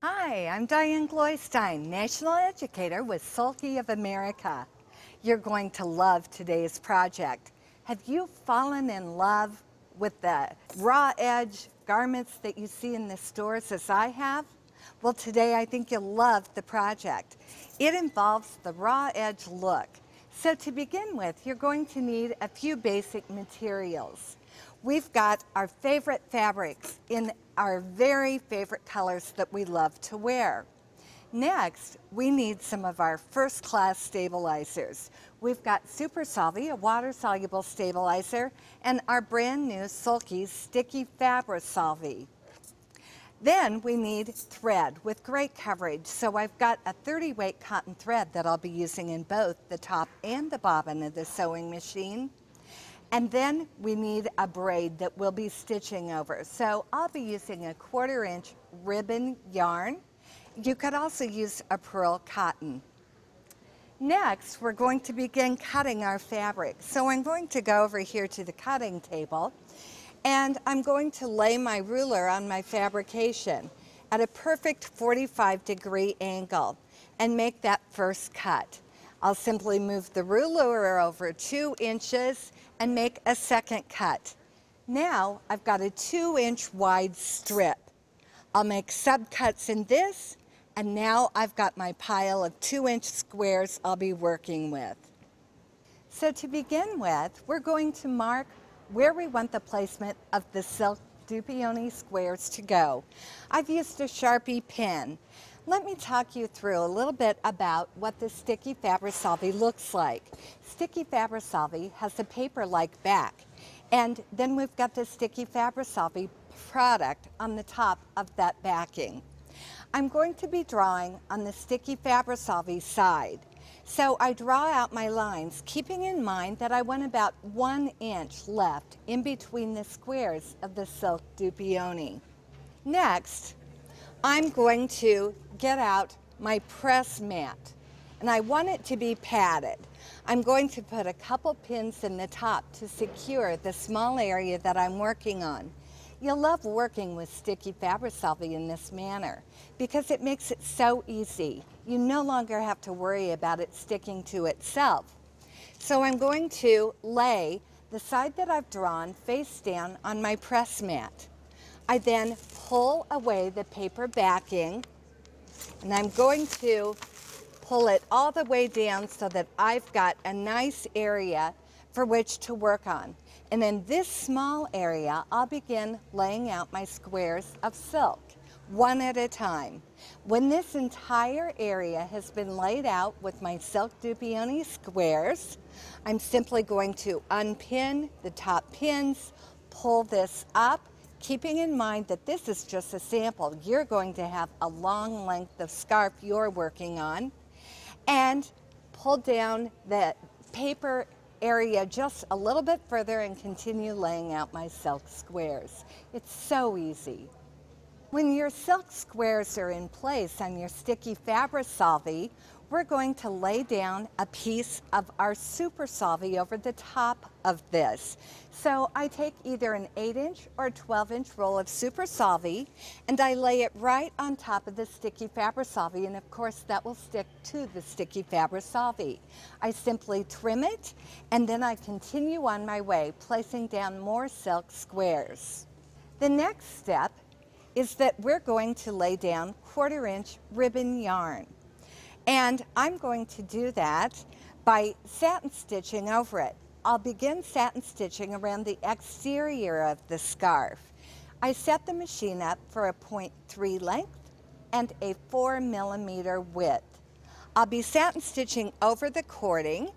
Hi, I'm Diane Gloystein, National Educator with Sulky of America. You're going to love today's project. Have you fallen in love with the raw edge garments that you see in the stores as I have? Well, today I think you'll love the project. It involves the raw edge look. So to begin with, you're going to need a few basic materials. We've got our favorite fabrics in our very favorite colors that we love to wear. Next, we need some of our first-class stabilizers. We've got Super-Solvy, a water-soluble stabilizer, and our brand new Sulky Sticky Fabri-Solvy. Then we need thread with great coverage. So I've got a 30-weight cotton thread that I'll be using in both the top and the bobbin of the sewing machine. And then we need a braid that we'll be stitching over. So I'll be using a 1/4-inch ribbon yarn. You could also use a pearl cotton. Next, we're going to begin cutting our fabric. So I'm going to go over here to the cutting table, and I'm going to lay my ruler on my fabrication at a perfect 45-degree angle and make that first cut. I'll simply move the ruler over 2 inches and make a second cut. Now I've got a 2-inch wide strip. I'll make subcuts in this, and now I've got my pile of 2-inch squares I'll be working with. So to begin with, we're going to mark where we want the placement of the silk dupioni squares to go. I've used a Sharpie pen. Let me talk you through a little bit about what the Sticky Fabri-Solvy looks like. Sticky Fabri-Solvy has a paper-like back, and then we've got the Sticky Fabri-Solvy product on the top of that backing. I'm going to be drawing on the Sticky Fabri-Solvy side. So I draw out my lines, keeping in mind that I want about 1 inch left in between the squares of the silk dupioni. Next, I'm going to get out my press mat, and I want it to be padded. I'm going to put a couple pins in the top to secure the small area that I'm working on. You'll love working with Sticky Fabri-Solvy in this manner because it makes it so easy. You no longer have to worry about it sticking to itself. So I'm going to lay the side that I've drawn face down on my press mat. I then pull away the paper backing, and I'm going to pull it all the way down so that I've got a nice area for which to work on. And in this small area, I'll begin laying out my squares of silk, one at a time. When this entire area has been laid out with my silk dupioni squares, I'm simply going to unpin the top pins, pull this up, keeping in mind that this is just a sample. You're going to have a long length of scarf you're working on, and pull down the paper area just a little bit further and continue laying out my silk squares. It's so easy. When your silk squares are in place on your Sticky Fabri-Solvy, we're going to lay down a piece of our Super-Solvy over the top of this. So I take either an 8-inch or a 12-inch roll of Super-Solvy, and I lay it right on top of the Sticky Fabri-Solvy, and of course that will stick to the Sticky Fabri-Solvy. I simply trim it, and then I continue on my way, placing down more silk squares. The next step is that we're going to lay down 1/4-inch ribbon yarn. And I'm going to do that by satin stitching over it. I'll begin satin stitching around the exterior of the scarf. I set the machine up for a 0.3 length and a 4mm width. I'll be satin stitching over the cording,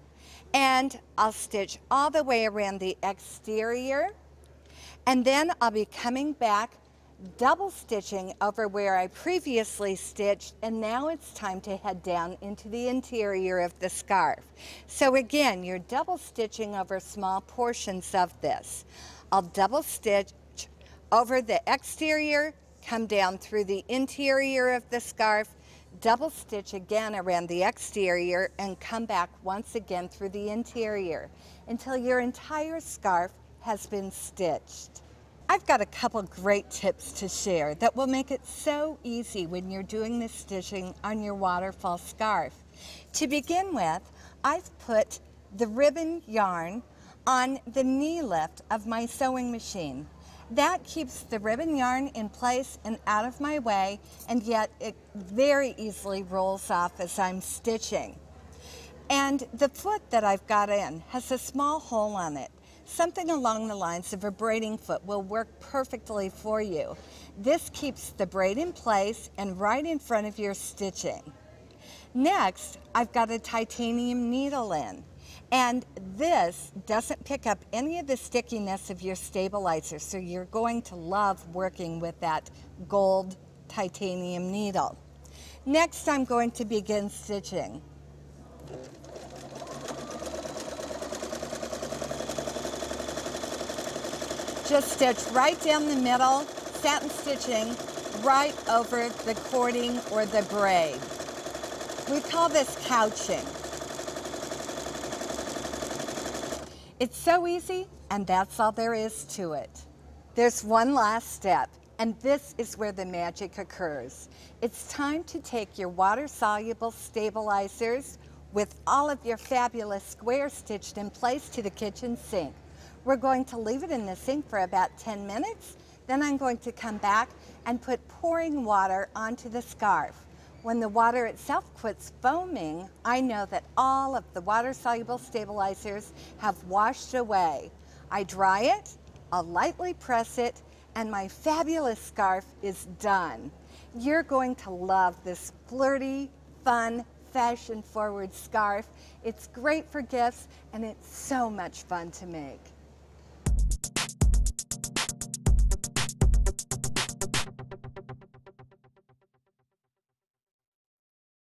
and I'll stitch all the way around the exterior, and then I'll be coming back double stitching over where I previously stitched, and now it's time to head down into the interior of the scarf. So again, you're double stitching over small portions of this. I'll double stitch over the exterior, come down through the interior of the scarf, double stitch again around the exterior, and come back once again through the interior until your entire scarf has been stitched. I've got a couple great tips to share that will make it so easy when you're doing the stitching on your waterfall scarf. To begin with, I've put the ribbon yarn on the knee lift of my sewing machine. That keeps the ribbon yarn in place and out of my way, and yet it very easily rolls off as I'm stitching. And the foot that I've got in has a small hole on it. Something along the lines of a braiding foot will work perfectly for you. This keeps the braid in place and right in front of your stitching. Next, I've got a titanium needle in, and this doesn't pick up any of the stickiness of your stabilizer, so you're going to love working with that gold titanium needle. Next, I'm going to begin stitching. Just stitch right down the middle, satin stitching right over the cording or the braid. We call this couching. It's so easy, and that's all there is to it. There's one last step, and this is where the magic occurs. It's time to take your water-soluble stabilizers with all of your fabulous squares stitched in place to the kitchen sink. We're going to leave it in the sink for about 10 minutes. Then I'm going to come back and put pouring water onto the scarf. When the water itself quits foaming, I know that all of the water-soluble stabilizers have washed away. I dry it, I'll lightly press it, and my fabulous scarf is done. You're going to love this flirty, fun, fashion-forward scarf. It's great for gifts, and it's so much fun to make.